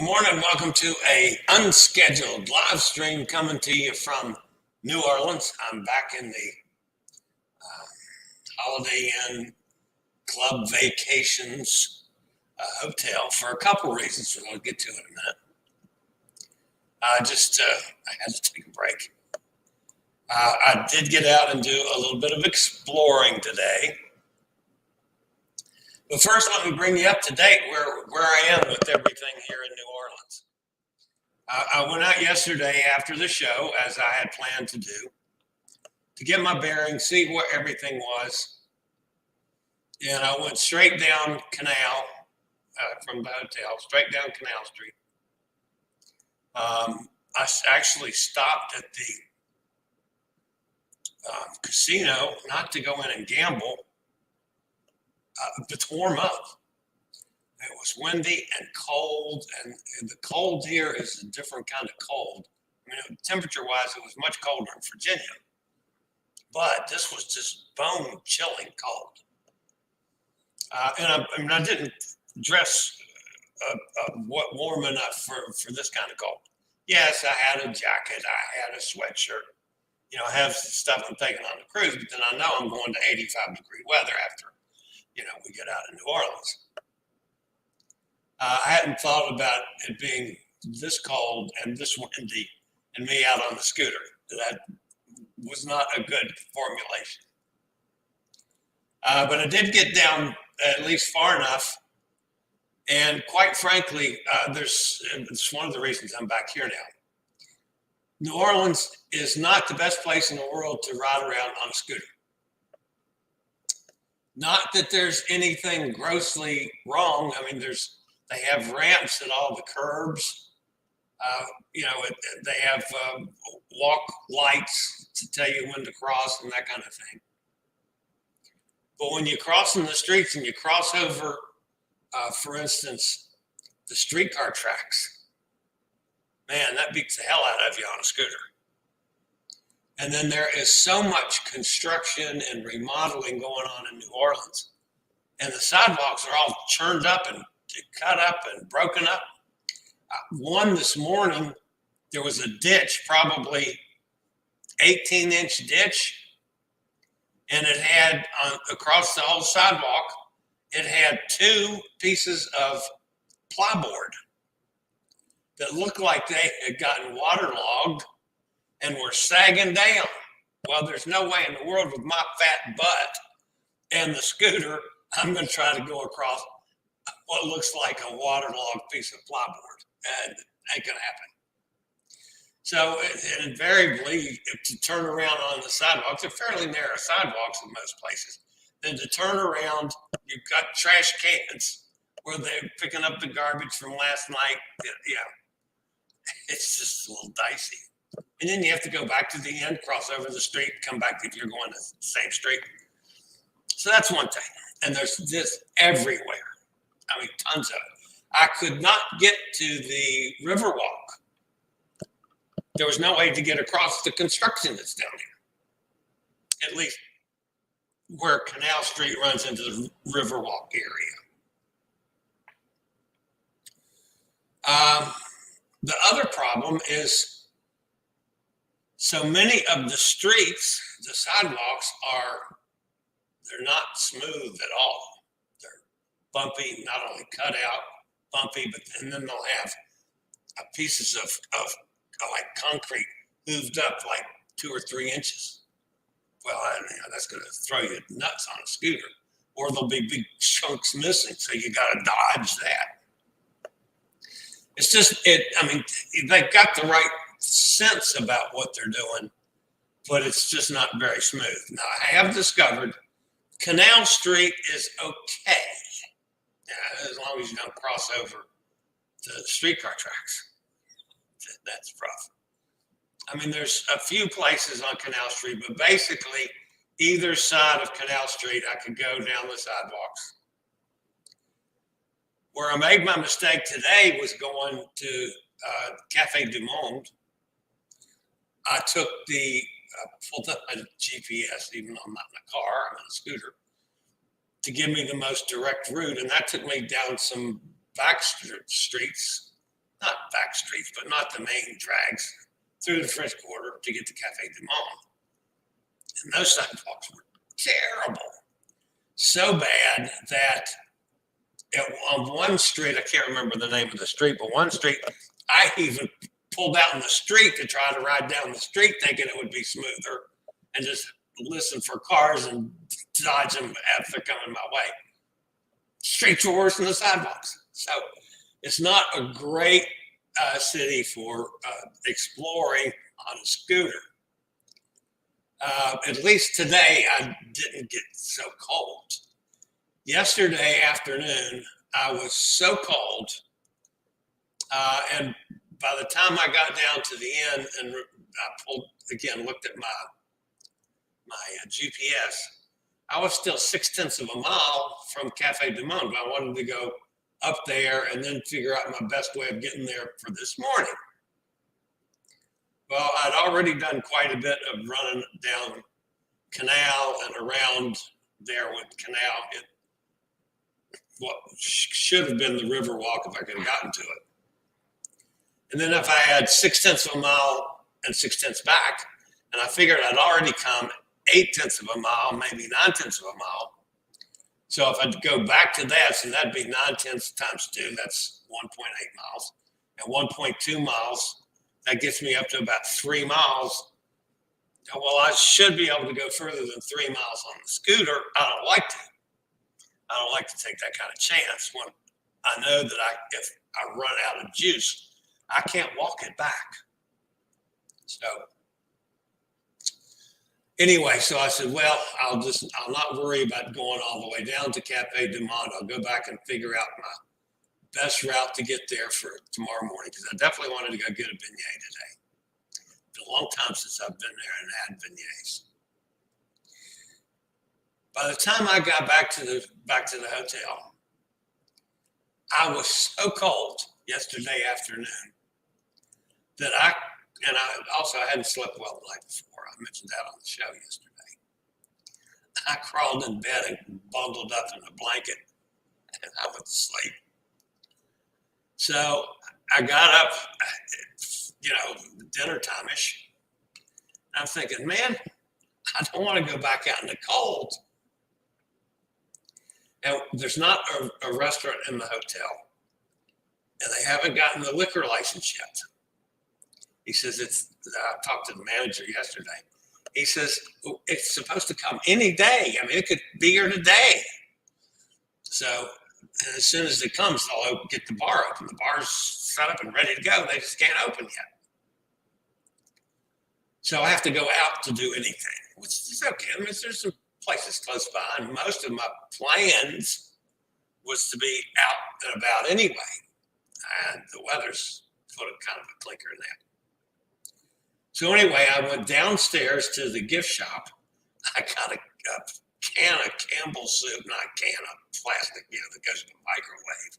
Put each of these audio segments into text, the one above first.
Good morning. Welcome to a unscheduled live stream coming to you from New Orleans. I'm back in the Holiday Inn Club Vacations hotel for a couple reasons, but I'll get to it in a minute. I had to take a break. I did get out and do a little bit of exploring today. But first, let me bring you up to date where I am with everything here in New Orleans. I went out yesterday after the show, as I had planned to do, to get my bearings, see where everything was. And I went straight down Canal, from the hotel, straight down Canal Street. I actually stopped at the casino, not to go in and gamble, but to warm up. It was windy and cold, and the cold here is a different kind of cold. I mean, temperature-wise, it was much colder in Virginia, but this was just bone-chilling cold. And I didn't dress warm enough for this kind of cold. Yes, I had a jacket, I had a sweatshirt. You know, I have stuff I'm taking on the cruise, but then I know I'm going to 85-degree weather after, we get out of New Orleans. I hadn't thought about it being this cold and this windy and me out on the scooter. That was not a good formulation. But I did get down at least far enough. And quite frankly, it's one of the reasons I'm back here now. New Orleans is not the best place in the world to ride around on a scooter. Not that there's anything grossly wrong. I mean, they have ramps at all the curbs. They have walk lights to tell you when to cross and that kind of thing. But when you're crossing the streets and you cross over, for instance, the streetcar tracks, man, that beats the hell out of you on a scooter. And then there is so much construction and remodeling going on in New Orleans. And the sidewalks are all churned up and cut up and broken up. One this morning, there was a ditch, probably 18-inch ditch, and it had, across the whole sidewalk, it had two pieces of plyboard that looked like they had gotten waterlogged and were sagging down. Well, there's no way in the world with my fat butt and the scooter, I'm going to try to go across what looks like a waterlogged piece of plyboard. And it ain't going to happen. So invariably, to turn around on the sidewalks, they're fairly narrow sidewalks in most places. Then to turn around, you've got trash cans where they're picking up the garbage from last night. It's just a little dicey. And then you have to go back to the end, cross over the street, come back if you're going to the same street. So that's one thing. And there's this everywhere. I mean, tons of it. I could not get to the Riverwalk. There was no way to get across the construction that's down here. At least where Canal Street runs into the Riverwalk area. The other problem is so many of the streets, the sidewalks they're not smooth at all. They're bumpy, not only cut out, bumpy, but then they'll have pieces of like concrete hooved up like 2 or 3 inches. Well, that's going to throw you nuts on a scooter. Or there'll be big chunks missing, so you got to dodge that. It's just, they've got the right sense about what they're doing, but it's just not very smooth. Now, I have discovered Canal Street is okay, as long as you don't cross over the streetcar tracks. That's rough. I mean, there's a few places on Canal Street, but basically either side of Canal Street, I could go down the sidewalks. Where I made my mistake today was going to Cafe du Monde. I took pulled up my GPS, even though I'm not in a car, I'm on a scooter, to give me the most direct route. And that took me down some back streets not back streets, but not the main drags, through the French Quarter to get to Cafe du Monde. And those sidewalks were terrible. So bad that on one street, I can't remember the name of the street, but one street, I even pulled out in the street to try to ride down the street thinking it would be smoother and just listen for cars and dodge them as they're coming my way. Streets were worse than the sidewalks. So it's not a great city for exploring on a scooter. At least today, I didn't get so cold. Yesterday afternoon, I was so cold. And by the time I got down to the end and I looked at my GPS, I was still 0.6 of a mile from Cafe du Monde. But I wanted to go up there and then figure out my best way of getting there for this morning. Well, I'd already done quite a bit of running down Canal and around there with Canal. What should have been the river walk if I could have gotten to it. And then if I had 0.6 of a mile and 0.6 back, and I figured I'd already come 0.8 of a mile, maybe 0.9 of a mile. So if I'd go back to that, so that'd be 0.9 times 2, that's 1.8 miles. And 1.2 miles, that gets me up to about 3 miles. Well, I should be able to go further than 3 miles on the scooter. I don't like to take that kind of chance when I know that if I run out of juice, I can't walk it back. So anyway, so I said, well, I'll not worry about going all the way down to Cafe du Monde. I'll go back and figure out my best route to get there for tomorrow morning, because I definitely wanted to go get a beignet today. It's been a long time since I've been there and had beignets. By the time I got back to the hotel, I was so cold yesterday afternoon that I hadn't slept well the night before. I mentioned that on the show yesterday. I crawled in bed and bundled up in a blanket, and I went to sleep. So I got up, dinner time-ish. I'm thinking, man, I don't want to go back out in the cold. And there's not a restaurant in the hotel, and they haven't gotten the liquor license yet. He says I talked to the manager yesterday. He says it's supposed to come any day. I mean, it could be here today. So as soon as it comes, they'll get the bar open. The bar's set up and ready to go. They just can't open yet. So I have to go out to do anything, which is okay. I mean, there's some places close by, and most of my plans was to be out and about anyway. And the weather's put kind of a clinker in that. So anyway, I went downstairs to the gift shop. I got a can of Campbell's soup, not a can of plastic, that goes in the microwave,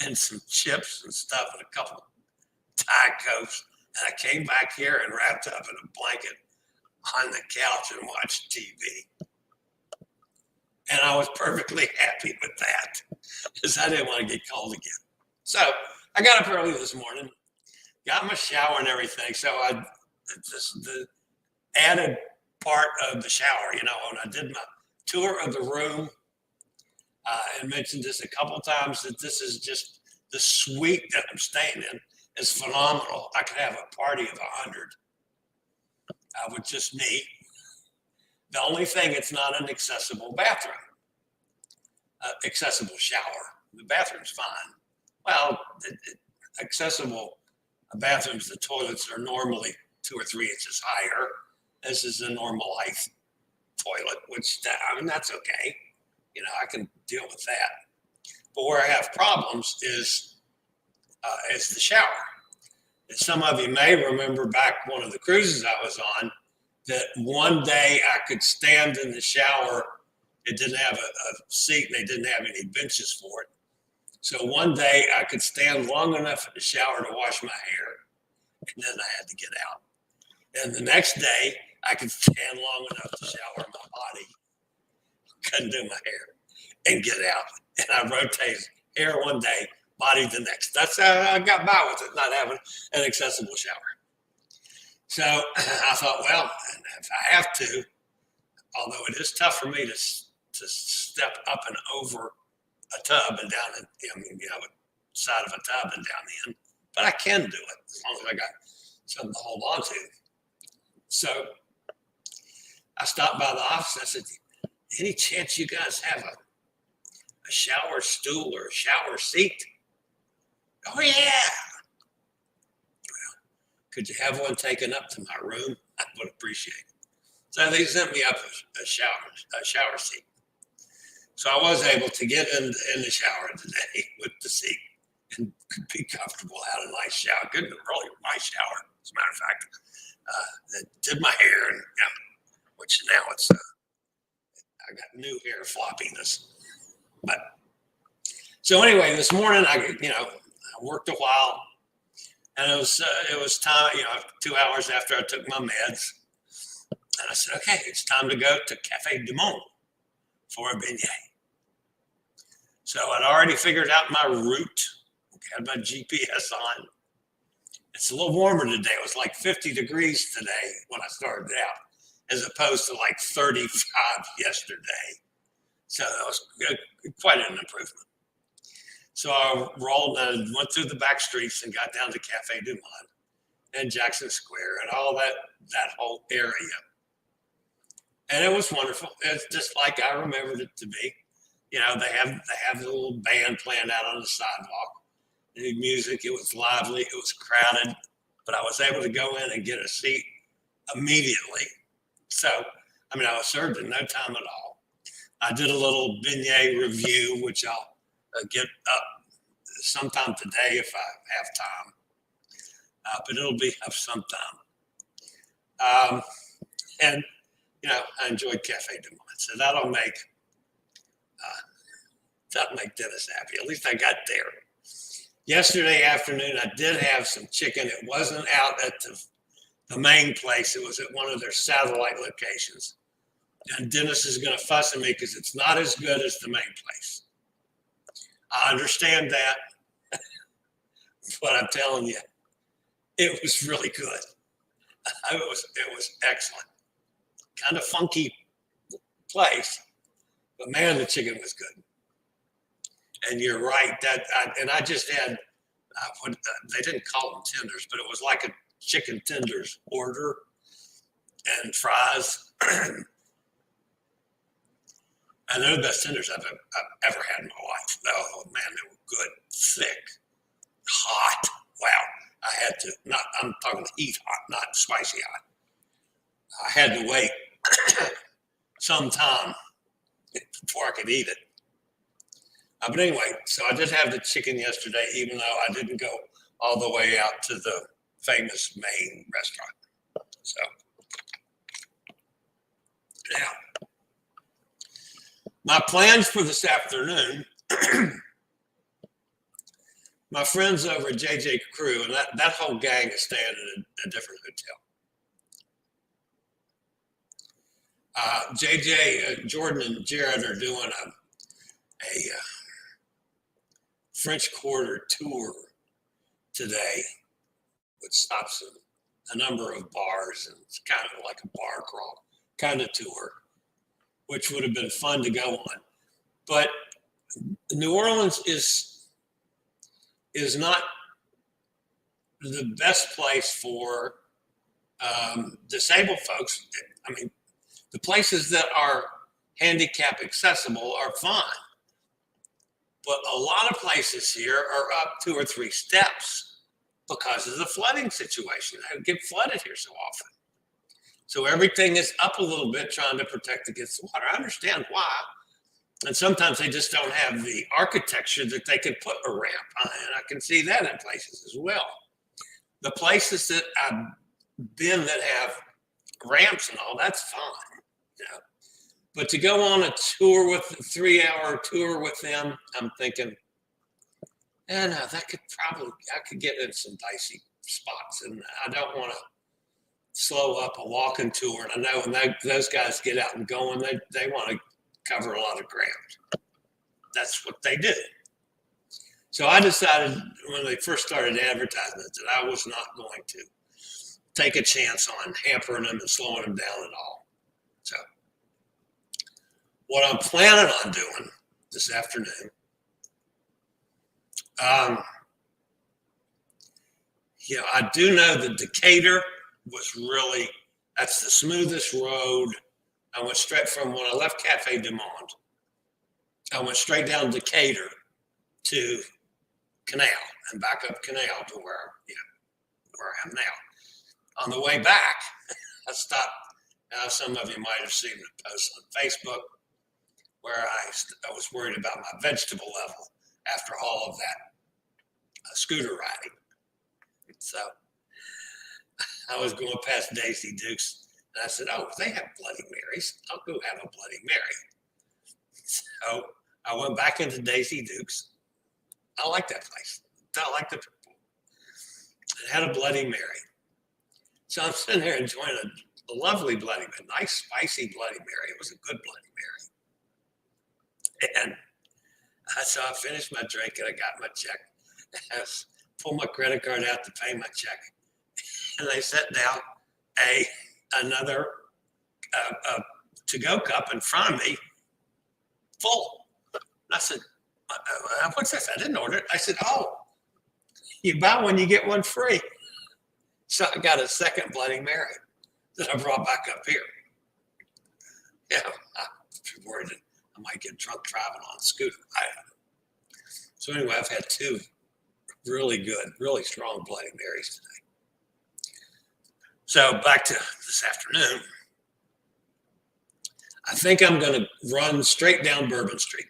and some chips and stuff, and a couple Thai Cokes. And I came back here and wrapped up in a blanket on the couch and watched TV. And I was perfectly happy with that, because I didn't want to get cold again. So I got up early this morning, got my shower and everything. So the added part of the shower, when I did my tour of the room, I mentioned this a couple times, that this is just the suite that I'm staying in is phenomenal. I could have a party of 100 with just me. The only thing, it's not an accessible bathroom, accessible shower. The bathroom's fine. Well, accessible bathrooms, the toilets are normally 2 or 3 inches higher. This is a normal height toilet, which, that's okay. I can deal with that. But where I have problems is the shower. And some of you may remember back one of the cruises I was on, that one day I could stand in the shower. It didn't have a seat, and they didn't have any benches for it. So one day I could stand long enough in the shower to wash my hair, and then I had to get out. And the next day I could stand long enough to shower my body, couldn't do my hair, and get out. And I rotated hair one day, body the next. That's how I got by with it, not having an accessible shower. So I thought, well, if I have to, although it is tough for me to step up and over a tub and down, the side of a tub and down the end, but I can do it as long as I got something to hold on to. So I stopped by the office. I said, any chance you guys have a shower stool or a shower seat? Oh, yeah. Well, could you have one taken up to my room? I would appreciate it. So they sent me up a shower seat. So I was able to get in the shower today with the seat and be comfortable, had a nice shower. Good, really nice shower, as a matter of fact. Did my hair, and which now it's I got new hair floppiness. But so anyway, this morning I worked a while, and it was time, 2 hours after I took my meds, and I said, okay, it's time to go to Cafe du Monde for a beignet. So I'd already figured out my route, had my GPS on. It's a little warmer today. It was like 50 degrees today when I started out, as opposed to like 35 yesterday. So that was quite an improvement. So I rolled and went through the back streets and got down to Cafe du Monde and Jackson Square and all that whole area. And it was wonderful. It's just like I remembered it to be. They have the little band playing out on the sidewalk. The music, it was lively, it was crowded, but I was able to go in and get a seat immediately. So, I was served in no time at all. I did a little beignet review, which I'll get up sometime today if I have time, but it'll be up sometime. And I enjoyed Cafe du Monde, so that'll make Dennis happy. At least I got there. Yesterday afternoon, I did have some chicken. It wasn't out at the main place. It was at one of their satellite locations. And Dennis is going to fuss at me because it's not as good as the main place. I understand that, but I'm telling you, it was really good. It was excellent. Kind of funky place, but man, the chicken was good. And you're right I just had they didn't call them tenders, but it was like a chicken tenders order and fries. And they're the best tenders I've ever had in my life. Oh man, they were good, thick, hot. Wow, I had to I'm talking heat hot, not spicy hot. I had to wait some time before I could eat it. But anyway, so I did have the chicken yesterday, even though I didn't go all the way out to the famous main restaurant. So, yeah. My plans for this afternoon, my friends over at JJ Crew, and that whole gang is staying at a different hotel. JJ, Jordan and Jared are doing a French Quarter tour today, which stops in a number of bars, and it's kind of like a bar crawl kind of tour, which would have been fun to go on. But New Orleans is not the best place for disabled folks. The places that are handicap accessible are fine. But a lot of places here are up 2 or 3 steps because of the flooding situation. I get flooded here so often. So everything is up a little bit trying to protect against the water. I understand why. And sometimes they just don't have the architecture that they can put a ramp on. And I can see that in places as well. The places that I've been that have ramps and all, that's fine. But to go on a tour with a 3-hour tour with them, I'm thinking, no, I could get in some dicey spots, and I don't want to slow up a walking tour. And I know when those guys get out and going, they want to cover a lot of ground. That's what they do. So I decided when they first started advertising it that I was not going to take a chance on hampering them and slowing them down at all. So what I'm planning on doing this afternoon, I do know that Decatur was really, that's the smoothest road. I went straight from when I left Cafe du Monde, I went straight down Decatur to Canal and back up Canal to where I am now. On the way back, I stopped. Some of you might have seen the post on Facebook where I was worried about my vegetable level after all of that scooter riding. So I was going past Daisy Dukes, and I said, "Oh, they have Bloody Marys. I'll go have a Bloody Mary." So I went back into Daisy Dukes. I like that place. I like the people. It had a Bloody Mary. So I'm sitting there enjoying a lovely Bloody Mary, nice, spicy Bloody Mary. It was a good Bloody Mary. And so I finished my drink and I got my check. I pulled my credit card out to pay my check. And they set down another to-go cup in front of me, full. And I said, "What's this? I didn't order it." I said, "Oh, you buy one, you get one free." So I got a second Bloody Mary that I brought back up here. Yeah, I'm worried that I might get drunk driving on a scooter. I don't know. So anyway, I've had two really good, really strong Bloody Marys today. So back to this afternoon. I think I'm going to run straight down Bourbon Street.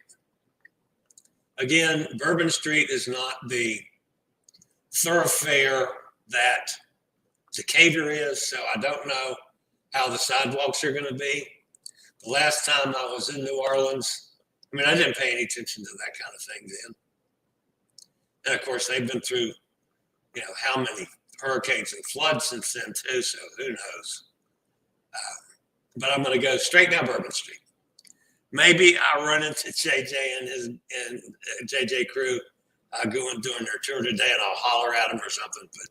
Again, Bourbon Street is not the thoroughfare that Decatur is, so I don't know how the sidewalks are going to be. The last time I was in New Orleans, I didn't pay any attention to that kind of thing then. And of course, they've been through, how many hurricanes and floods since then too, so who knows. But I'm going to go straight down Bourbon Street. Maybe I'll run into JJ and JJ crew doing their tour today, and I'll holler at them or something. But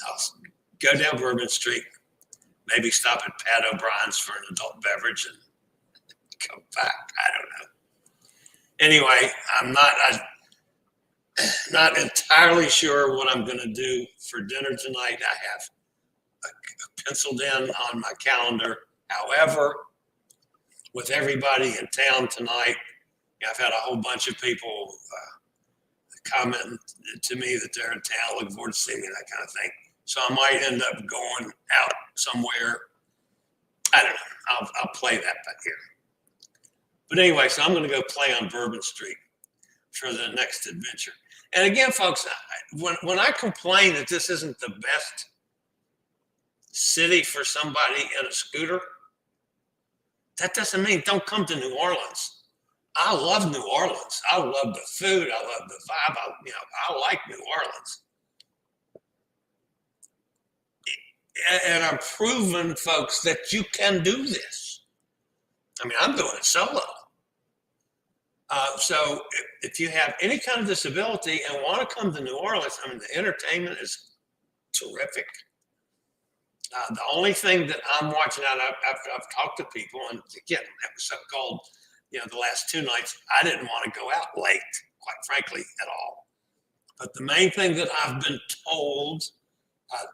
I'll go down Bourbon Street, maybe stop at Pat O'Brien's for an adult beverage and come back. I don't know. Anyway, I'm not entirely sure what I'm going to do for dinner tonight. I have penciled in on my calendar. However, with everybody in town tonight, I've had a whole bunch of people comment to me that they're in town, looking forward to seeing me, that kind of thing. So I might end up going out somewhere. I don't know. I'll play that back here. But anyway, so I'm going to go play on Bourbon Street for the next adventure. And again, folks, when I complain that this isn't the best city for somebody in a scooter, that doesn't mean don't come to New Orleans. I love New Orleans. I love the food. I love the vibe. I like New Orleans. And I'm proving, folks, that you can do this. I'm doing it solo. So if you have any kind of disability and want to come to New Orleans, the entertainment is terrific. The only thing that I'm watching out after I've talked to people, and again, it was so cold, the last two nights, I didn't want to go out late, quite frankly, at all. But the main thing that I've been told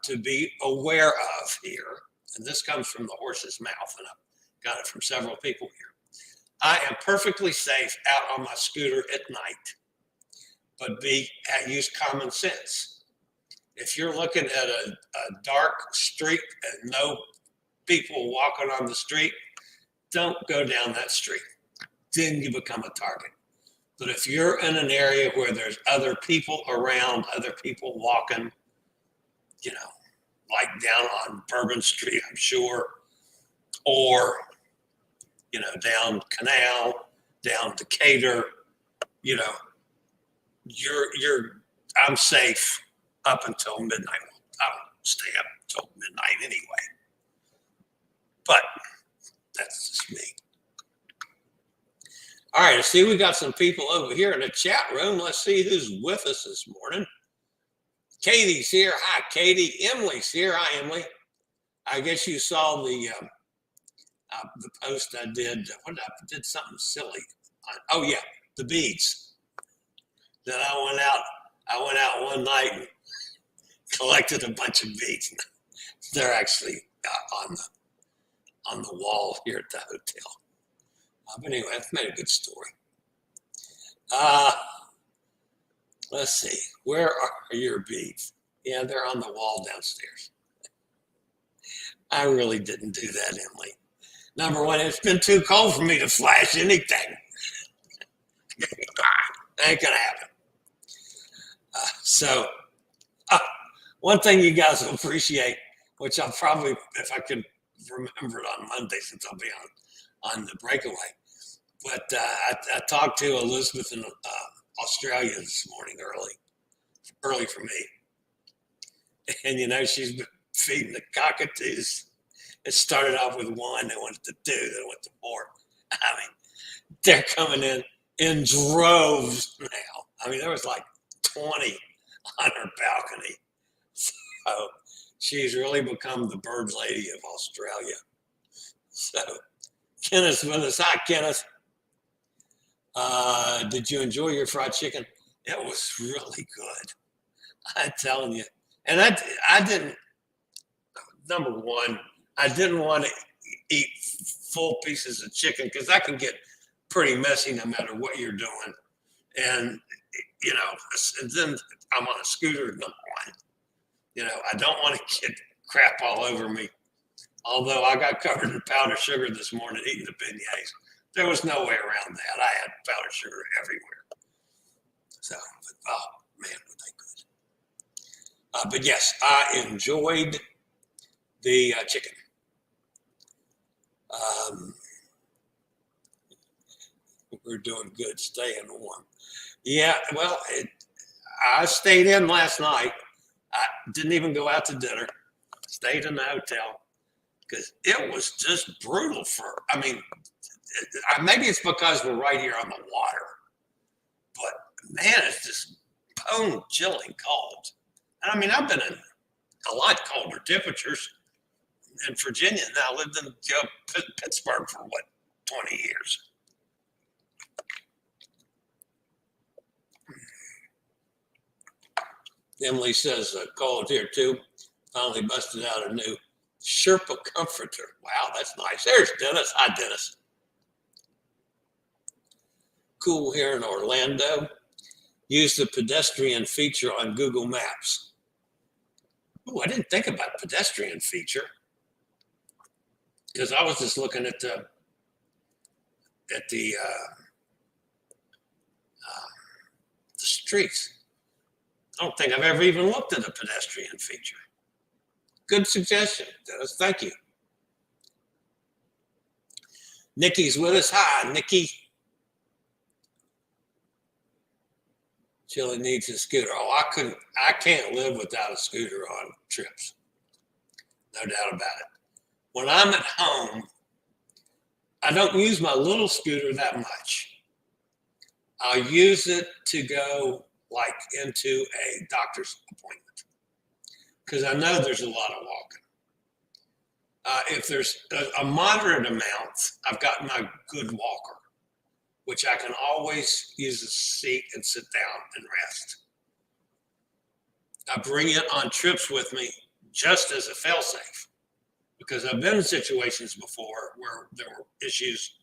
to be aware of here, and this comes from the horse's mouth, and I've got it from several people here. I am perfectly safe out on my scooter at night, but use common sense. If you're looking at a dark street and no people walking on the street, don't go down that street. Then you become a target. But if you're in an area where there's other people around, other people walking, like down on Bourbon Street, I'm sure, or, down Canal, down Decatur, I'm safe up until midnight. I don't stay up until midnight anyway. But that's just me. All right, I see we got some people over here in the chat room. Let's see who's with us this morning. Katie's here. Hi, Katie. Emily's here. Hi, Emily. I guess you saw the post I did. What I did something silly. Oh yeah, the beads. Then I went out one night and collected a bunch of beads. They're actually on the wall here at the hotel. But anyway, I've made a good story. Let's see. Where are your beads? Yeah, they're on the wall downstairs. I really didn't do that, Emily. Number one, it's been too cold for me to flash anything. Ain't gonna happen. One thing you guys will appreciate, which I'll probably, if I could remember it on Monday, since I'll be on the breakaway. But I talked to Elizabeth in Australia this morning, early for me. And she's been feeding the cockatoos. It started off with one, they went to two, then went to four. I mean, they're coming in droves now. I mean, there was like 20 on her balcony. So she's really become the bird lady of Australia. So Kenneth's with us. Hi, Kenneth. Did you enjoy your fried chicken? It was really good. I'm telling you. And I didn't, number one, I didn't want to eat full pieces of chicken because that can get pretty messy no matter what you're doing. And, and then I'm on a scooter, number one. I don't want to get crap all over me. Although I got covered in powdered sugar this morning eating the beignets. There was no way around that. I had powdered sugar everywhere. So, oh man, were they good. But yes, I enjoyed the chicken. We're doing good, staying warm. Yeah, well, I stayed in last night. I didn't even go out to dinner. Stayed in the hotel because it was just brutal maybe it's because we're right here on the water, but man, it's just bone-chilling cold. And I've been in a lot colder temperatures in Virginia. Now I lived in Pittsburgh for 20 years. Emily says cold here too. Finally busted out a new Sherpa comforter. Wow, that's nice. There's Dennis. Hi, Dennis. Cool here in Orlando. Use the pedestrian feature on Google Maps. Oh, I didn't think about pedestrian feature because I was just looking at the streets. I don't think I've ever even looked at a pedestrian feature. Good suggestion, Dennis. Thank you. Nikki's with us. Hi, Nikki. Chillie needs a scooter. Oh, I can't live without a scooter on trips. No doubt about it. When I'm at home, I don't use my little scooter that much. I'll use it to go into a doctor's appointment because I know there's a lot of walking. If there's a moderate amount, I've got my good walker, which I can always use a seat and sit down and rest. I bring it on trips with me just as a fail-safe because I've been in situations before where there were issues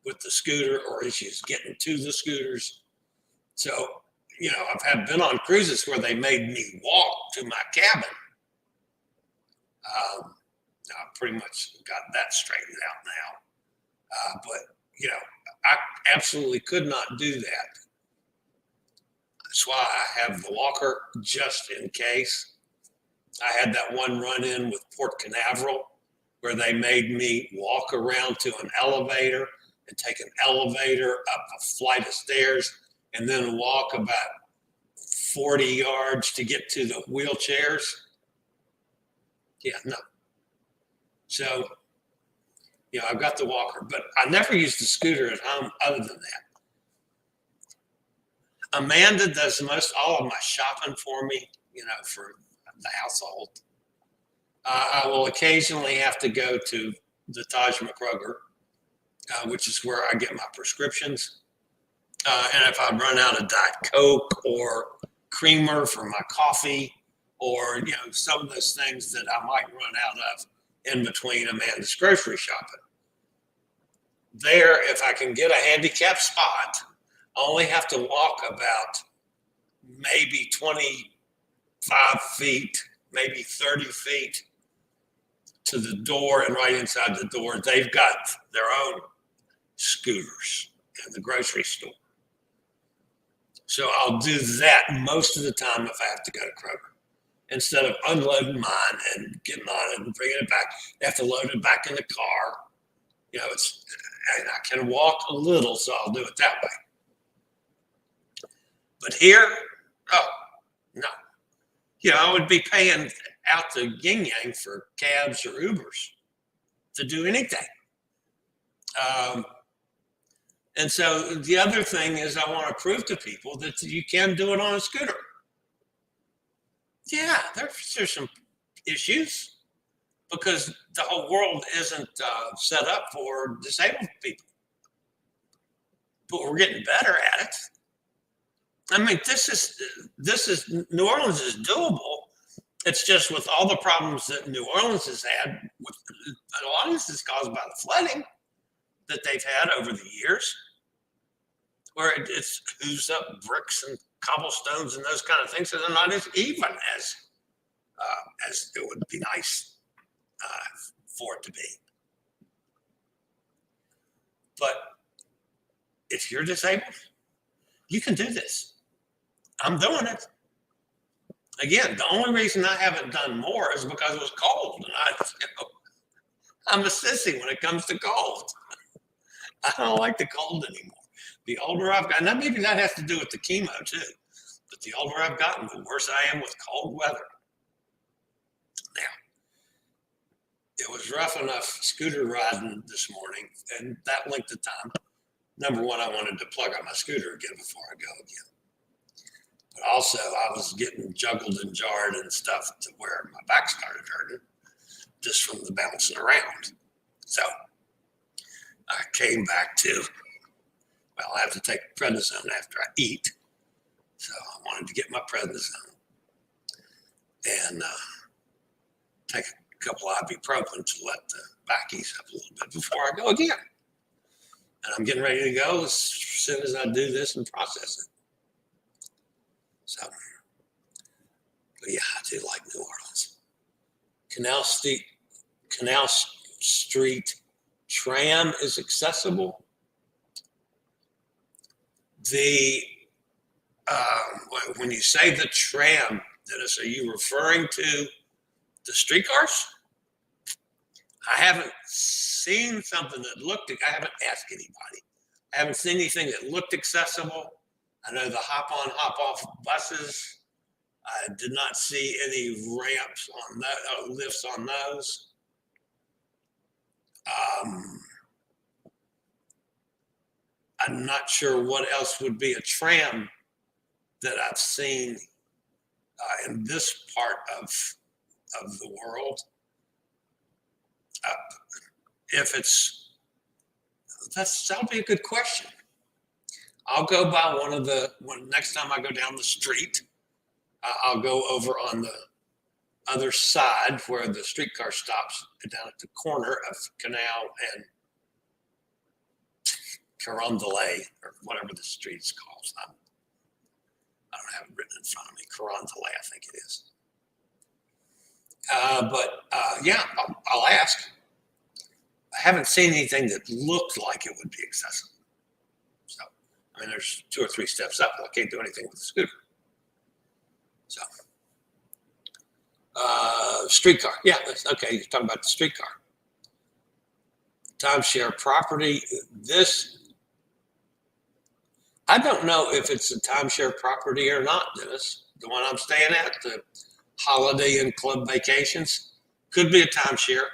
with the scooter or issues getting to the scooters. So, I've been on cruises where they made me walk to my cabin. I pretty much got that straightened out now. But, I absolutely could not do that. That's why I have the walker just in case. I had that one run-in with Port Canaveral where they made me walk around to an elevator and take an elevator up a flight of stairs and then walk about 40 yards to get to the wheelchairs. Yeah, no. So, I've got the walker, but I never used the scooter at home other than that. Amanda does most all of my shopping for me, for the household. I will occasionally have to go to the Taj McCroger, which is where I get my prescriptions. And if I run out of Diet Coke or creamer for my coffee, or some of those things that I might run out of in between Amanda's grocery shopping. There, if I can get a handicapped spot, I only have to walk about maybe 25 feet, maybe 30 feet to the door, and right inside the door, they've got their own scooters in the grocery store. So I'll do that most of the time if I have to go to Kroger. Instead of unloading mine and getting on it and bringing it back, I have to load it back in the car. And I can walk a little, so I'll do it that way. But here, no. I would be paying out the yin yang for cabs or Ubers to do anything. And so the other thing is I want to prove to people that you can do it on a scooter. Yeah, there's some issues because the whole world isn't set up for disabled people. But we're getting better at it. I mean, this is New Orleans is doable. It's just with all the problems that New Orleans has had, with a lot of this is caused by the flooding that they've had over the years, where it's oozed up bricks and cobblestones and those kind of things, so they're not as even as it would be nice for it to be. But if you're disabled, you can do this. I'm doing it. Again, the only reason I haven't done more is because it was cold, and I'm a sissy when it comes to cold. I don't like the cold anymore. The older I've gotten, now maybe that has to do with the chemo too, but the older I've gotten, the worse I am with cold weather. Now, it was rough enough scooter riding this morning, and that length of time. Number one, I wanted to plug out my scooter again before I go again. But also, I was getting juggled and jarred and stuff to where my back started hurting just from the bouncing around. So I came back to, I have to take prednisone after I eat. So I wanted to get my prednisone and take a couple of ibuprofen to let the back ease up a little bit before I go again. And I'm getting ready to go as soon as I do this and process it. So, but yeah, I do like New Orleans. Canal Street tram is accessible. When you say the tram, Dennis, are you referring to the streetcars? I haven't seen something that looked, I haven't asked anybody. I haven't seen anything that looked accessible. I know the hop-on, hop-off buses. I did not see any ramps on that, lifts on those. I'm not sure what else would be a tram that I've seen in this part of the world. That'll be a good question. I'll go by next time I go down the street, I'll go over on the other side where the streetcar stops down at the corner of Canal and Carondelet, or whatever the street's called. I don't have it written in front of me. Carondelet, I think it is. Yeah, I'll ask. I haven't seen anything that looked like it would be accessible. So, I mean, there's 2 or 3 steps up. I can't do anything with the scooter. So, streetcar. Yeah, okay. You're talking about the streetcar. Timeshare property. I don't know if it's a timeshare property or not, Dennis. The one I'm staying at, the Holiday Inn Club Vacations, could be a timeshare.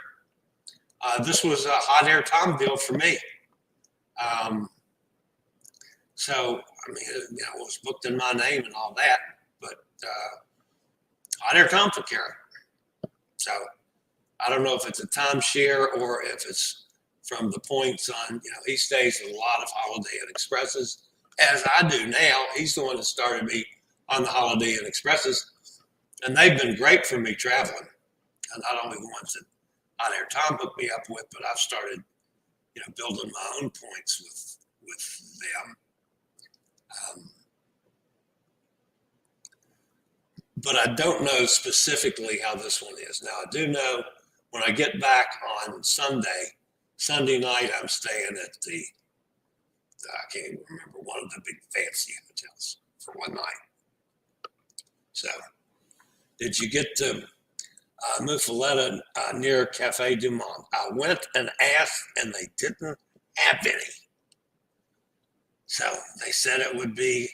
This was a hot air time deal for me. So, I mean, it was booked in my name and all that, but hot air Tom took care of it. So I don't know if it's a timeshare or if it's from the points on, he stays at a lot of Holiday Inn Expresses, as I do now. He's the one that started me on the Holiday Inn Expresses, and they've been great for me traveling. And not only the ones that Hot Air Tom hooked me up with, but I've started, building my own points with them. But I don't know specifically how this one is. Now, I do know when I get back on Sunday night, I'm staying at I can't even remember, one of the big fancy hotels for one night. So, did you get to Muffaletta near Cafe du Monde? I went and asked, and they didn't have any. So they said it would be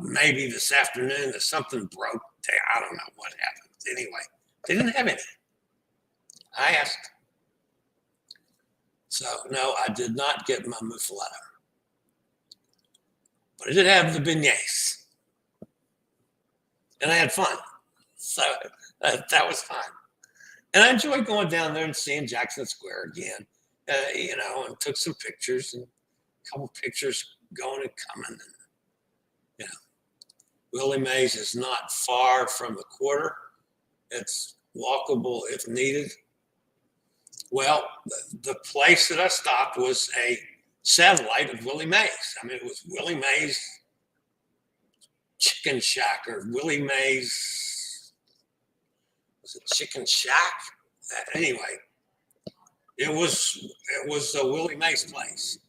maybe this afternoon that something broke there. I don't know what happened. Anyway, they didn't have any. I asked. So, no, I did not get my muffaletta. But I did have the beignets. And I had fun. So that was fun. And I enjoyed going down there and seeing Jackson Square again, and took some pictures, and a couple pictures going and coming. And, Willie Mays is not far from the quarter. It's walkable if needed. Well, the place that I stopped was a satellite of Willie Mays. I mean, it was Willie Mays Chicken Shack, or Willie Mays, was it Chicken Shack? Anyway, it was a Willie Mays place,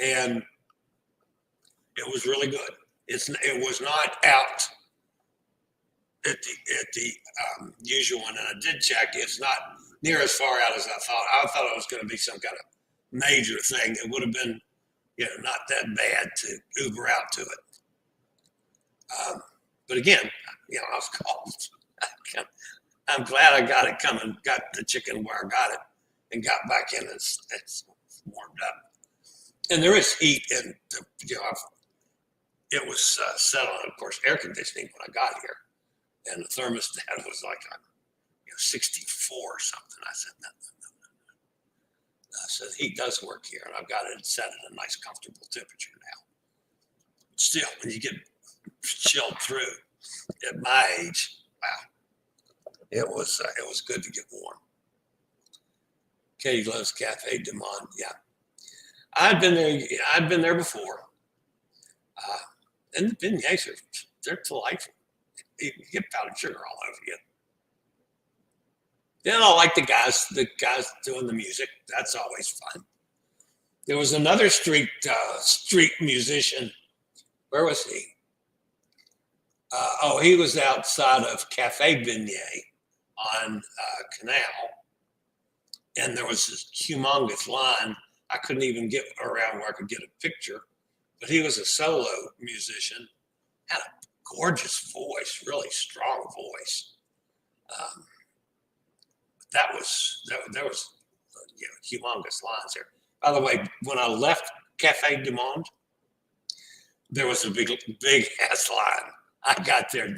and it was really good. It was not out at the usual one, and I did check. It's not near as far out as I thought. I thought it was going to be some kind of major thing. It would have been, not that bad to Uber out to it. But again, I was called. I'm glad I got it coming, got the chicken where I got it, and got back in. It's warmed up, and there is heat, and it was set on, of course, air conditioning when I got here, and the thermostat was like 64 or something. I said no. So the heat does work here, and I've got it set at a nice, comfortable temperature now. Still, when you get chilled through at my age, wow, it was good to get warm. Katie loves Cafe du Monde. Yeah, I've been there before, and the beignets they're delightful. You get powdered sugar all over you. Then I like the guys doing the music. That's always fun. There was another street musician. Where was he? He was outside of Cafe Beignet on Canal, and there was this humongous line. I couldn't even get around where I could get a picture, but he was a solo musician, had a gorgeous voice, really strong voice. There was humongous lines there. By the way, when I left Cafe du Monde, there was a big ass line. I got there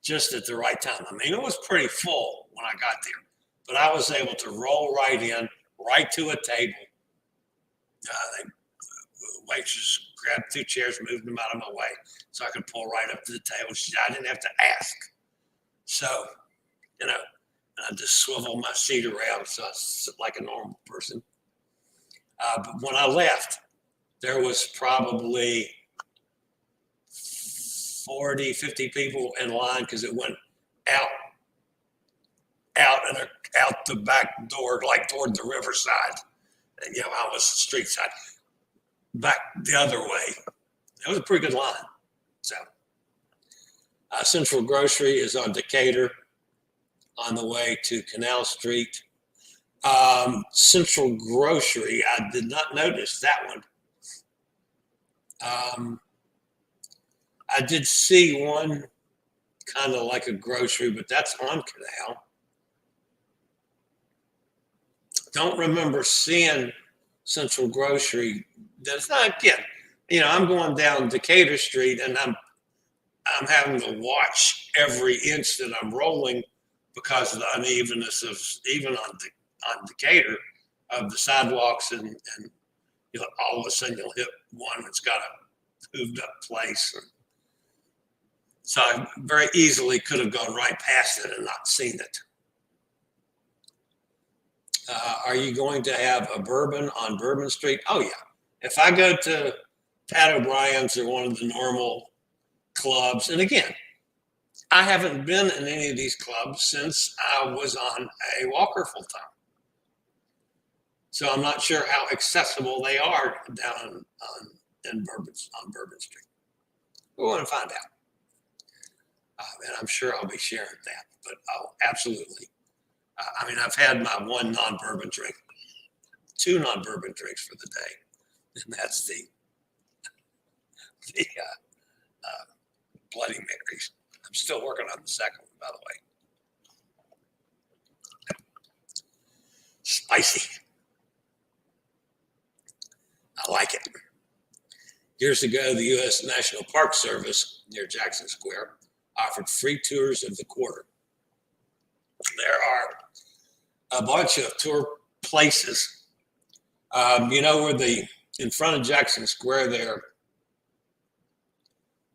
just at the right time. I mean, it was pretty full when I got there, but I was able to roll right in, right to a table. The waitress grabbed 2 chairs, moved them out of my way so I could pull right up to the table. I didn't have to ask. So, I just swivel my seat around so I sit like a normal person. But when I left, there was probably 40, 50 people in line because it went out the back door, like toward the riverside. And, I was street side. Back the other way. It was a pretty good line. So, Central Grocery is on Decatur, on the way to Canal Street. Central Grocery, I did not notice that one. I did see one kind of like a grocery, but that's on Canal. Don't remember seeing Central Grocery. That's not, again, I'm going down Decatur Street, and I'm having to watch every inch that I'm rolling because of the unevenness of even on Decatur of the sidewalks, and all of a sudden you'll hit one that's got a hooved up place. So I very easily could have gone right past it and not seen it. Are you going to have a bourbon on Bourbon Street? Oh yeah. If I go to Pat O'Brien's or one of the normal clubs, and again, I haven't been in any of these clubs since I was on a walker full time. So I'm not sure how accessible they are down on Bourbon Street. We want to find out. And I'm sure I'll be sharing that. But absolutely. I've had my one non-bourbon drink, 2 non-bourbon drinks for the day, and that's the Bloody Marys. I'm still working on the second one, by the way. Spicy. I like it. Years ago, the U.S. National Park Service near Jackson Square offered free tours of the quarter. There are a bunch of tour places. In front of Jackson Square there,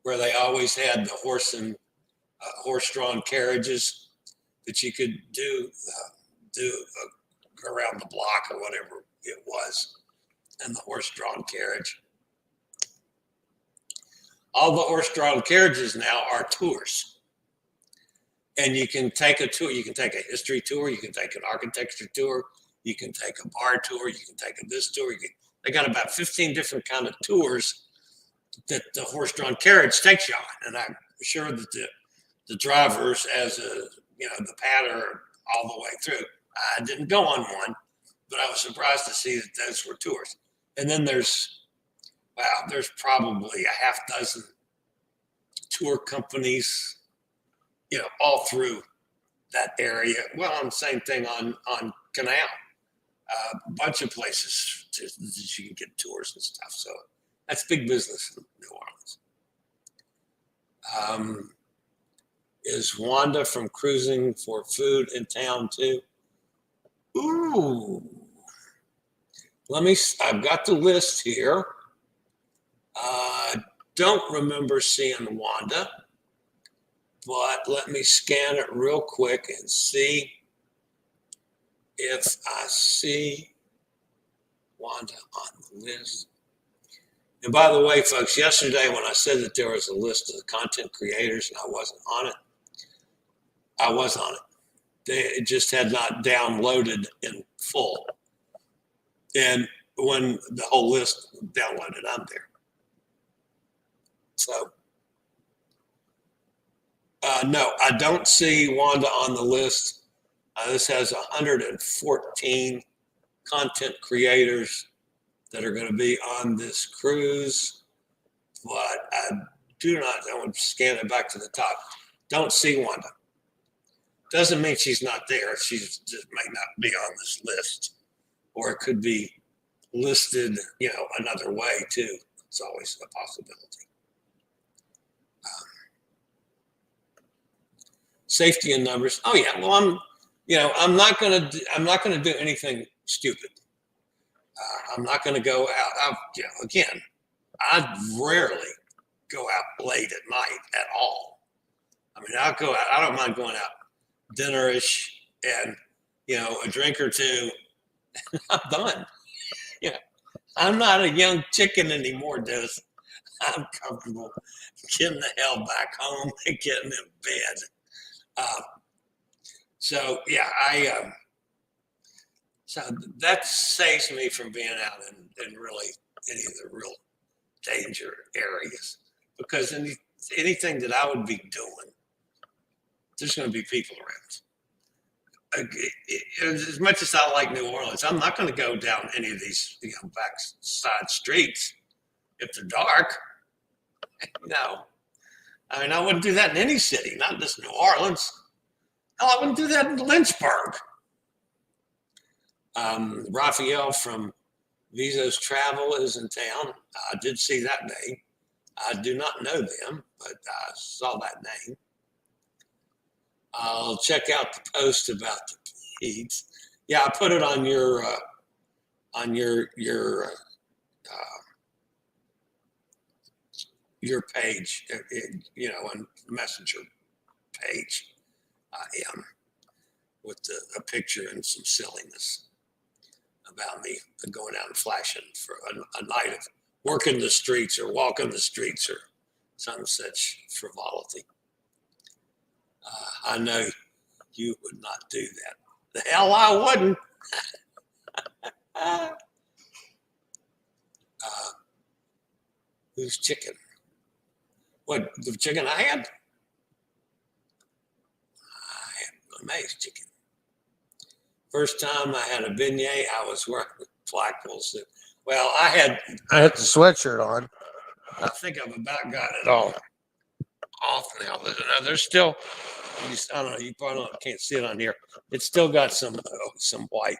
where they always had the horse-drawn carriages that you could do around the block or whatever it was, and the horse-drawn carriage. All the horse-drawn carriages now are tours. And you can take a tour. You can take a history tour. You can take an architecture tour. You can take a bar tour. You can take this tour. They got about 15 different kind of tours that the horse-drawn carriage takes you on. And I'm sure that the drivers, as the patter all the way through. I didn't go on one, but I was surprised to see that those were tours. And then there's probably a half dozen tour companies, all through that area. Well, and same thing on Canal. A bunch of places that you can get tours and stuff. So that's big business in New Orleans. Is Wanda from cruising for food in town too? Ooh. I've got the list here. Don't remember seeing Wanda, but let me scan it real quick and see if I see Wanda on the list. And by the way, folks, yesterday when I said that there was a list of content creators and I wasn't on it, I was on it. They just had not downloaded in full. And when the whole list downloaded, I'm there. So, no, I don't see Wanda on the list. This has 114 content creators that are going to be on this cruise. But I want to scan it back to the top. Don't see Wanda. Doesn't mean she's not there. She just may not be on this list. Or it could be listed, another way too. It's always a possibility. Safety in numbers. Oh yeah. Well, I'm not gonna do anything stupid. I'm not gonna go out. Again, I rarely go out late at night at all. I'll go out. I don't mind going out dinnerish and a drink or two. I'm done. I'm not a young chicken anymore, Dennis. I'm comfortable getting the hell back home and getting in bed. So that saves me from being out in really any of the real danger areas, because anything that I would be doing, there's going to be people around. As much as I like New Orleans, I'm not going to go down any of these back side streets if they're dark. No. I wouldn't do that in any city, not just New Orleans. Hell, I wouldn't do that in Lynchburg. Raphael from Viso's Travel is in town. I did see that name. I do not know them, but I saw that name. I'll check out the post about the Pete's. Yeah, I put it on your page, on Messenger page, am with a picture and some silliness about me going out and flashing for a night of working the streets or walking the streets or some such frivolity. I know you would not do that. The hell I wouldn't. uh, who's chicken? What, the chicken I had? I had amazing chicken. First time I had a beignet, I was wearing flagpole suit. Well, I had the sweatshirt on. I think I've about got it all off now. There's still, I don't know, you probably can't see it on here. It's still got some white.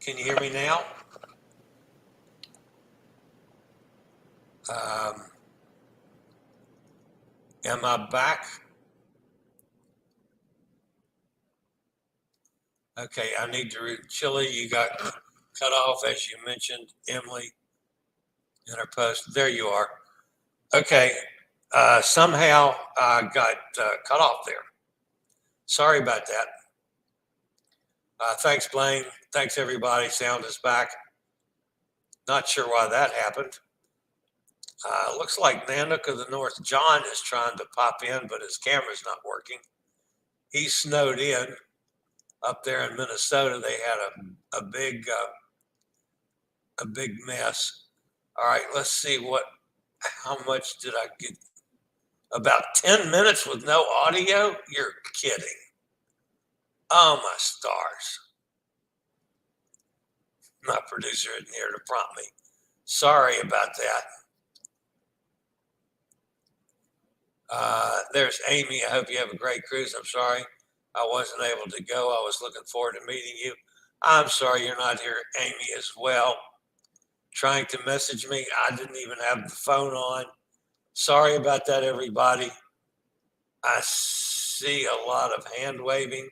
Can you hear me now? Am I back? Okay, I need to read. Chillie, you got cut off as you mentioned. Emily in her post. There you are. Okay, somehow I got cut off there. Sorry about that. Thanks, Blaine. Thanks, everybody. Sound is back. Not sure why that happened. Looks like Nanook of the North John is trying to pop in, but his camera's not working. He's snowed in up there in Minnesota. They had a big mess. All right, let's see how much did I get? About 10 minutes with no audio? You're kidding. Oh, my stars. My producer isn't here to prompt me. Sorry about that. There's Amy. I hope you have a great cruise. I'm sorry I wasn't able to go. I was looking forward to meeting you. I'm sorry you're not here, Amy, as well. Trying to message me. I didn't even have the phone on. Sorry about that, everybody. I see a lot of hand waving.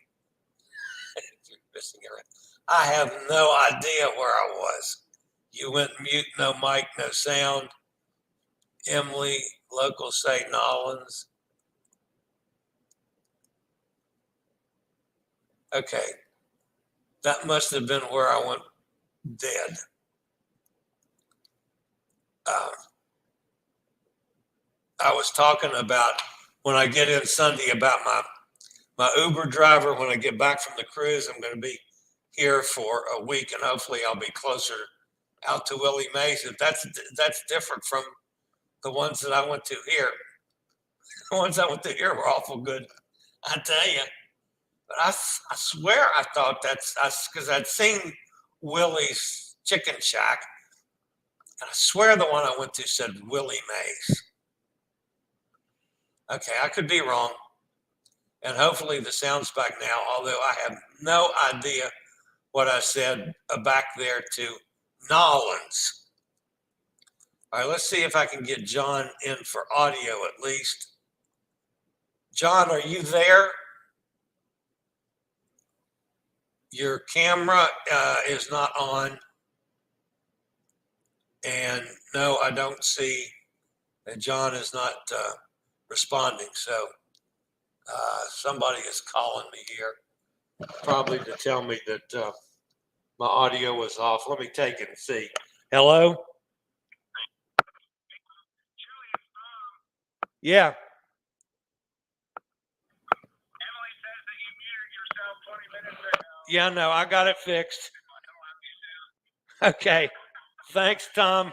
I have no idea where I was. You went mute, no mic, no sound. Emily, local St. Nolans. Okay. That must have been where I went dead. I was talking about when I get in Sunday about my Uber driver. When I get back from the cruise, I'm going to be here for a week, and hopefully I'll be closer out to Willie Mays. That's different from the ones that I went to here. The ones I went to here were awful good, I tell you. But I swear I thought that's because I'd seen Willie's Chicken Shack, and I swear the one I went to said Willie Mays. Okay, I could be wrong. And hopefully the sound's back now, although I have no idea what I said back there to Nolans. All right, let's see if I can get John in for audio at least. John, are you there? Your camera is not on. And no, I don't see that John is not responding. So somebody is calling me here, probably to tell me that my audio was off. Let me take it and see. Hello? Yeah. Emily says that you muted yourself 20 minutes ago. Yeah, no, I got it fixed. Okay. Thanks, Tom.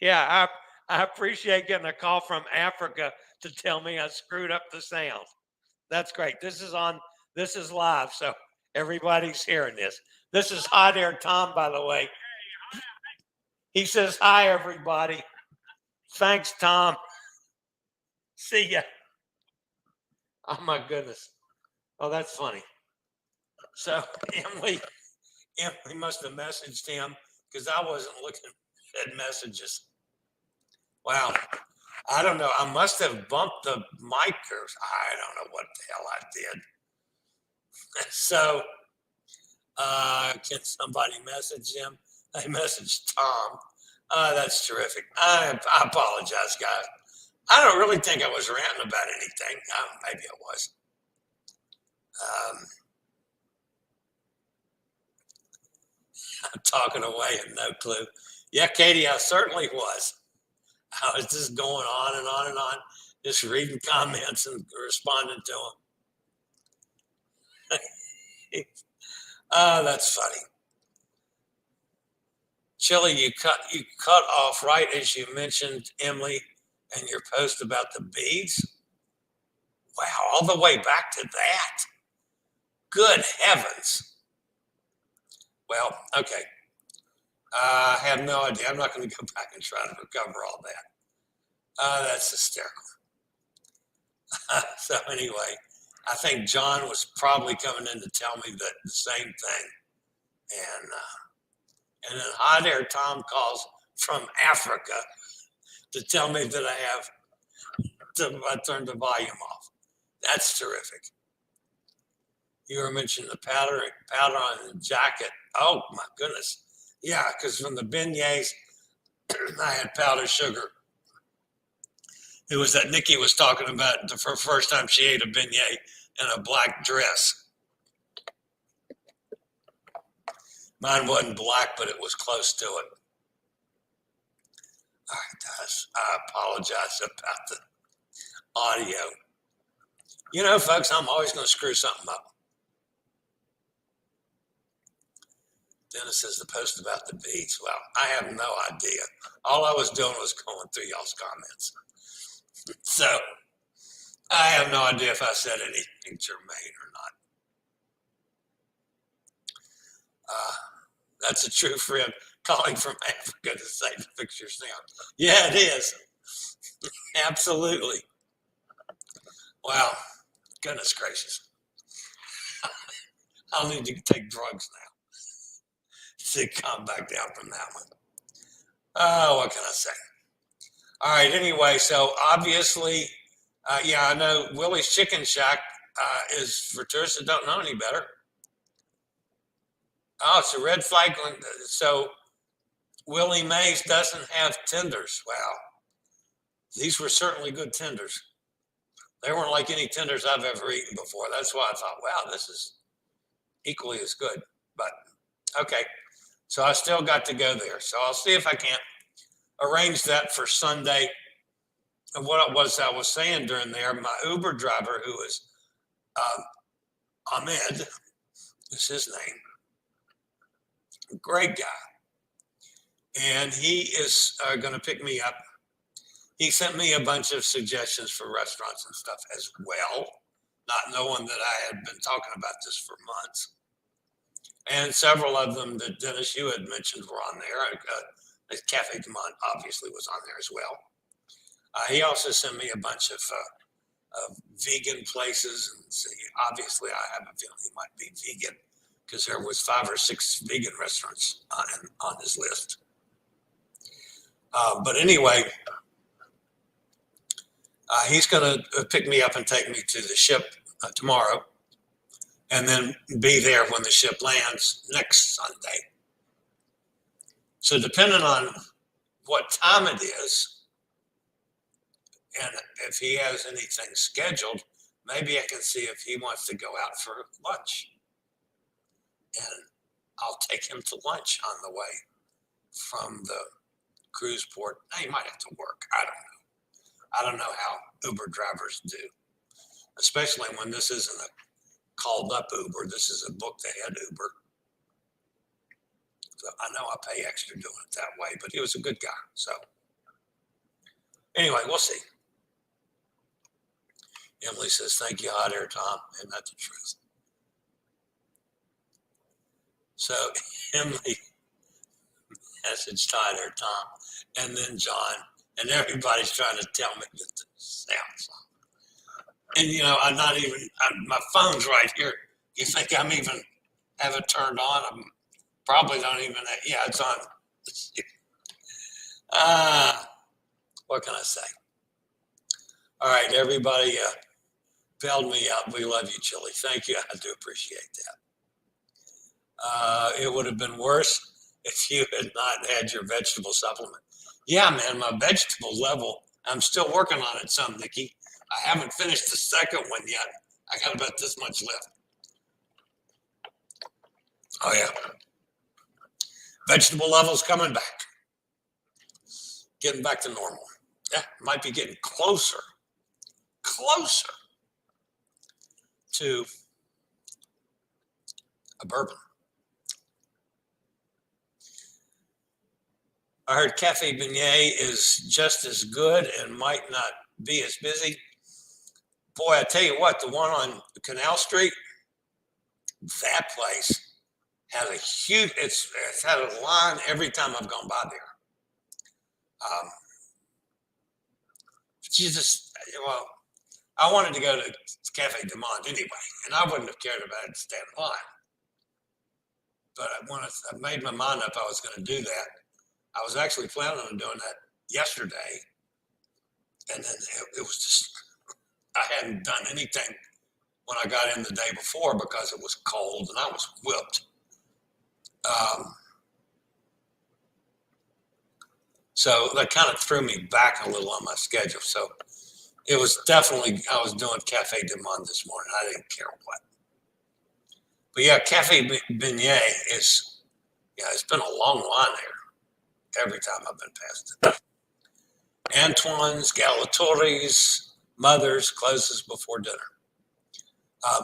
Yeah, I appreciate getting a call from Africa to tell me I screwed up the sound. That's great. This is live, so everybody's hearing this. This is Hot Air Tom, by the way. He says, hi, everybody. Thanks, Tom. See ya. Oh, my goodness. Oh, that's funny. So Emily must have messaged him because I wasn't looking at messages. Wow. I don't know. I must have bumped the mic or I don't know what the hell I did. So can somebody message him? I messaged Tom. That's terrific. I apologize, guys. I don't really think I was ranting about anything. Maybe I was. I'm talking away and no clue. Yeah, Katie, I certainly was. I was just going on and on and on, just reading comments and responding to them. That's funny. Chillie, you cut off right as you mentioned Emily and your post about the beads. Wow, all the way back to that. Good heavens. Well, okay. I have no idea. I'm not going to go back and try to recover all that. That's hysterical. So anyway, I think John was probably coming in to tell me that the same thing. And then Hot Air Tom calls from Africa to tell me that I turned the volume off. That's terrific. You were mentioning the powder on the jacket. Oh my goodness. Yeah, because from the beignets, I had powdered sugar. It was that Nikki was talking about the first time she ate a beignet in a black dress. Mine wasn't black, but it was close to it. All right, guys, I apologize about the audio. You know, folks, I'm always going to screw something up. Dennis says the post about the beats. Well, I have no idea. All I was doing was going through y'all's comments. So I have no idea if I said anything germane or not. That's a true friend calling from Africa to say to fix your sound. Yeah, it is. Absolutely. Wow. Goodness gracious. I'll need to take drugs now to calm back down from that one. Oh, what can I say? All right, anyway, so obviously, I know Willie's Chicken Shack is for tourists that don't know any better. Oh, it's a red flag. So Willie Mays doesn't have tenders. Wow. These were certainly good tenders. They weren't like any tenders I've ever eaten before. That's why I thought, wow, this is equally as good. But okay, so I still got to go there. So I'll see if I can't arrange that for Sunday. And what it was I was saying during there, my Uber driver, who is Ahmed, is his name, great guy. And he is going to pick me up. He sent me a bunch of suggestions for restaurants and stuff as well, not knowing that I had been talking about this for months. And several of them that Dennis, you had mentioned were on there. Cafe du Monde obviously was on there as well. He also sent me a bunch of vegan places. And so obviously, I have a feeling he might be vegan because there was 5 or 6 vegan restaurants on his list. But anyway, he's going to pick me up and take me to the ship tomorrow, and then be there when the ship lands next Sunday. So depending on what time it is, and if he has anything scheduled, maybe I can see if he wants to go out for lunch. And I'll take him to lunch on the way from the cruise port. Now, he might have to work. I don't know. I don't know how Uber drivers do, especially when this isn't a called up Uber. This is a booked ahead Uber. So I know I pay extra doing it that way, but he was a good guy. So anyway, we'll see. Emily says, thank you, Hot Air Tom. Isn't that the truth? So Emily messaged Hot Air Tom and then John, and everybody's trying to tell me that the sound's off. And you know, I'm not even, my phone's right here. You think I'm even have it turned on? I'm probably don't even, yeah, it's on. What can I say? All right, everybody bailed me out. We love you, Chillie. Thank you. I do appreciate that. It would have been worse if you had not had your vegetable supplement. Yeah, man, my vegetable level, I'm still working on it some, Nikki. I haven't finished the second one yet. I got about this much left. Oh, yeah. Vegetable levels coming back. Getting back to normal. Yeah, might be getting closer to a bourbon. I heard Cafe Beignet is just as good and might not be as busy. Boy, I tell you what, the one on Canal Street, that place has a huge, it's had a line every time I've gone by there. Jesus, well, I wanted to go to Cafe du Monde anyway, and I wouldn't have cared about it to stand in line. But when I made my mind up I was going to do that, I was actually planning on doing that yesterday. And then it was just, I hadn't done anything when I got in the day before because it was cold and I was whipped. So that kind of threw me back a little on my schedule. So it was definitely, I was doing Cafe du Monde this morning. I didn't care what. But yeah, Cafe Beignet is, yeah, it's been a long line there every time I've been past it. Antoine's, Galatori's, Mother's closes before dinner.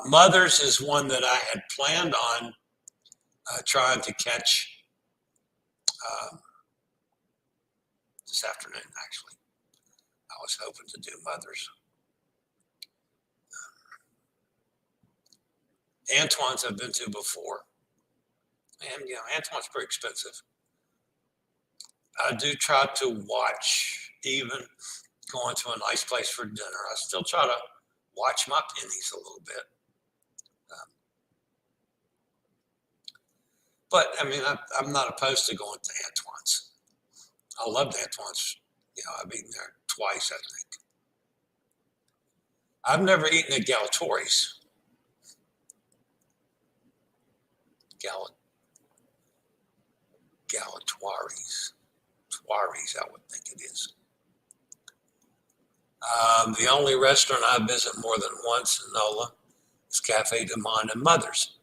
Mother's is one that I had planned on trying to catch this afternoon, actually. I was hoping to do Mother's. Antoine's I've been to before. And, you know, Antoine's pretty expensive. I do try to watch, even going to a nice place for dinner, I still try to watch my pennies a little bit. But, I mean, I'm not opposed to going to Antoine's. I loved Antoine's. You know, I've eaten there twice, I think. I've never eaten at Galatori's. Galatori's. Tuaries, I would think it is. The only restaurant I visit more than once in NOLA is Cafe du Monde and Mother's.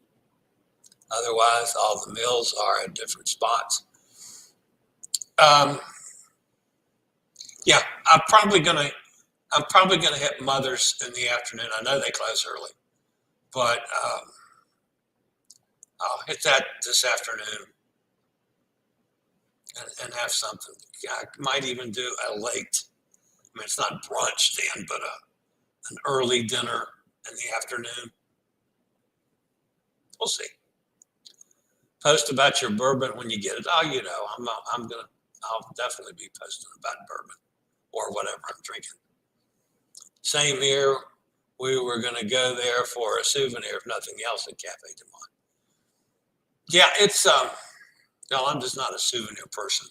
Otherwise, all the meals are at different spots. Yeah, I'm probably gonna hit Mother's in the afternoon. I know they close early, but I'll hit that this afternoon and have something. I might even do a late. I mean, it's not brunch then, but an early dinner in the afternoon. We'll see. Post about your bourbon when you get it. Oh, you know, I'll definitely be posting about bourbon or whatever I'm drinking. Same here. We were going to go there for a souvenir, if nothing else, at Cafe du Monde. Yeah, it's no, I'm just not a souvenir person,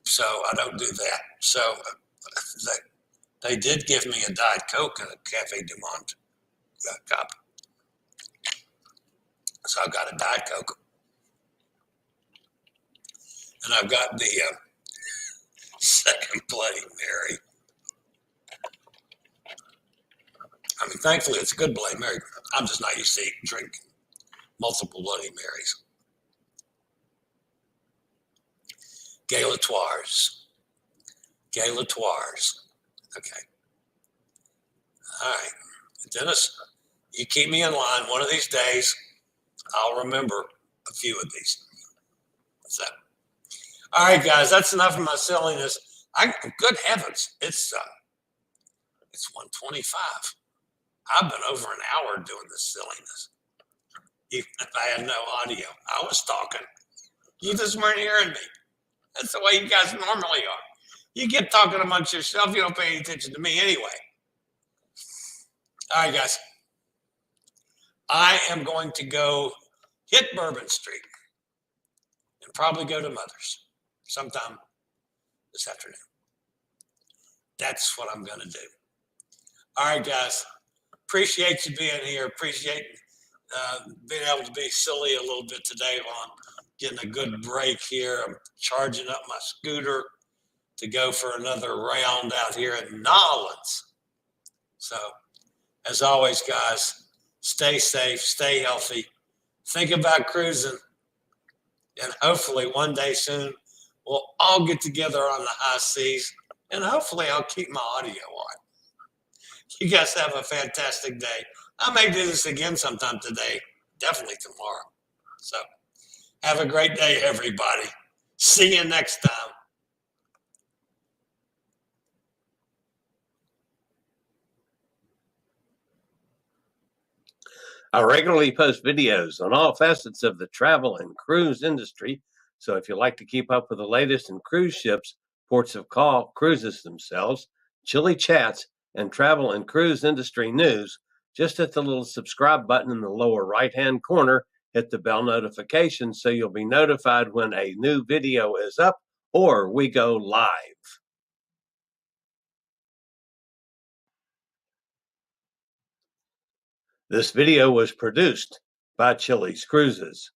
so I don't do that. So they did give me a Diet Coke in a Cafe du Monde cup, so I've got a Diet Coke. And I've got the second Bloody Mary. I mean, thankfully, it's a good Bloody Mary. I'm just not used to drinking multiple Bloody Marys. Galatoires. Okay. All right. Dennis, you keep me in line. One of these days, I'll remember a few of these. So, all right, guys, that's enough of my silliness. Good heavens, it's 1:25. I've been over an hour doing this silliness. Even if I had no audio, I was talking. You just weren't hearing me. That's the way you guys normally are. You get talking amongst yourself, you don't pay any attention to me anyway. All right, guys. I am going to go hit Bourbon Street and probably go to Mother's sometime this afternoon. That's what I'm going to do. All right, guys. Appreciate you being here. Appreciate being able to be silly a little bit today on getting a good break here. I'm charging up my scooter to go for another round out here at Nolans. So, as always, guys, stay safe, stay healthy, think about cruising, and hopefully one day soon we'll all get together on the high seas, and hopefully I'll keep my audio on. You guys have a fantastic day. I may do this again sometime today, definitely tomorrow. So have a great day, everybody. See you next time. I regularly post videos on all facets of the travel and cruise industry. So if you like to keep up with the latest in cruise ships, ports of call, cruises themselves, Chillie chats, and travel and cruise industry news, just hit the little subscribe button in the lower right-hand corner. Hit the bell notification so you'll be notified when a new video is up or we go live. This video was produced by Chillie's Cruises.